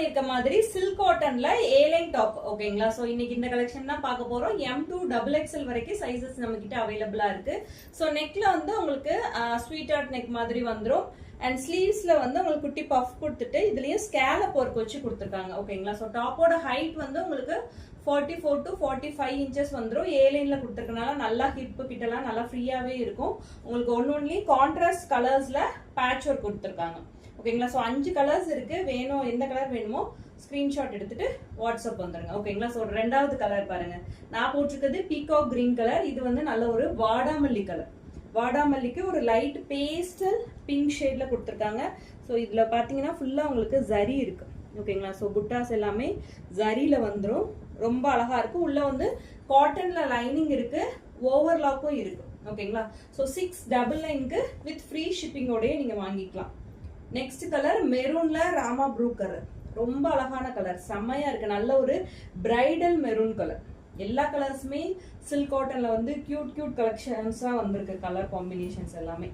பண்ணிருக்க மாதிரி silk காட்டன்ல airline top ஓகேங்களா. சோ இன்னைக்கு இந்த கலெக்ஷன் தான் பார்க்க போறோம். M2 XXL வரைக்கும் சைசஸ் நம்ம கிட்ட அவைலபிளா இருக்கு. சோ நெக்ல வந்து உங்களுக்கு ஸ்வீட் ஆர்ட் நெக் மாதிரி வந்துரும். அண்ட் ஸ்லீவ்ஸ்ல வந்து உங்களுக்கு குட்டி பஃப் கொடுத்துட்டு இதுலயும் ஸ்கேலப் ஒர்க் வச்சு கொடுத்துருக்காங்க ஓகேங்களா. ஸோ டாப்போட ஹைட் வந்து உங்களுக்கு 44 to 45 இன்ச்சஸ் வந்துடும். ஏலைன்ல கொடுத்துருக்கனால நல்லா ஹிப்பு கிட்டலாம் நல்லா ஃப்ரீயாவே இருக்கும். உங்களுக்கு ஒன்னொன்லி கான்ட்ராஸ்ட் கலர்ஸ்ல பேட்ச் ஒர்க் கொடுத்துருக்காங்க ஓகேங்களா. ஸோ 5 கலர்ஸ் இருக்கு. வேணும் எந்த கலர் வேணுமோ ஸ்கிரீன்ஷாட் எடுத்துட்டு வாட்ஸ்அப் வந்துருங்க ஓகேங்களா. ஸோ ரெண்டாவது கலர் பாருங்க, நான் போட்டிருக்கிறது பீகாக் கிரீன் கலர். இது வந்து நல்ல ஒரு வாடாமல்லி கலர். வாடாமல்லிக்கு ஒரு லைட் பேஸ்டல் பிங்க் ஷேட்ல கொடுத்துருக்காங்க. ஸோ இதுல பாத்தீங்கன்னா ஃபுல்லா உங்களுக்கு ஜரி இருக்கு ஓகேங்களா. ஸோ புட்டாஸ் எல்லாமே ஜரியில வந்துடும். ரொம்ப அழகா இருக்கு. உள்ள வந்து காட்டன்ல லைனிங் இருக்கு, ஓவர்லாக்கும் இருக்கு ஓகேங்களா. ஸோ 699க்கு வித் ஃப்ரீ ஷிப்பிங்கோடய நீங்க வாங்கிக்கலாம். நெக்ஸ்ட் கலர் மெரூன்ல ராமா ப்ளூ கலர். ரொம்ப அழகான கலர், செம்மையா இருக்கு. நல்ல ஒரு பிரைடல் மெரூன் கலர். எல்லா கலர்ஸுமே சில்க் காட்டன்ல வந்து கியூட் கலெக்ஷன்ஸா வந்திருக்கு. கலர் காம்பினேஷன்ஸ் எல்லாமே.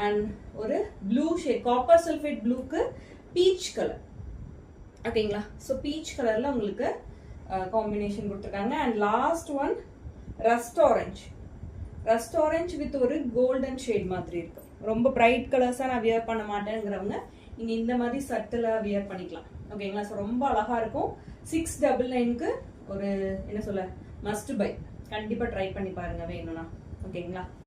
அண்ட் ஒரு ப்ளூ ஷேட், காப்பர் சல்ஃபேட் ப்ளூக்கு பீச் கலர் ஓகேங்களா. ஸோ பீச் கலர்ல உங்களுக்கு காம்பினேஷன் கொடுத்துருக்காங்க. And last one rust orange with ஒரு கோல்டன் ஷேட் மாதிரி இருக்கு. ரொம்ப பிரைட் கலர்ஸா நான் வியர் பண்ண மாட்டேங்கிறவங்க நீங்க இந்த மாதிரி சட்டிலா வியர் பண்ணிக்கலாம் ஓகேங்களா. ஸோ ரொம்ப அழகா இருக்கும். 699க்கு ஒரு என்ன சொல்ல மஸ்ட் பை. கண்டிப்பா ட்ரை பண்ணி பாருங்க வேணும்னா ஓகேங்களா.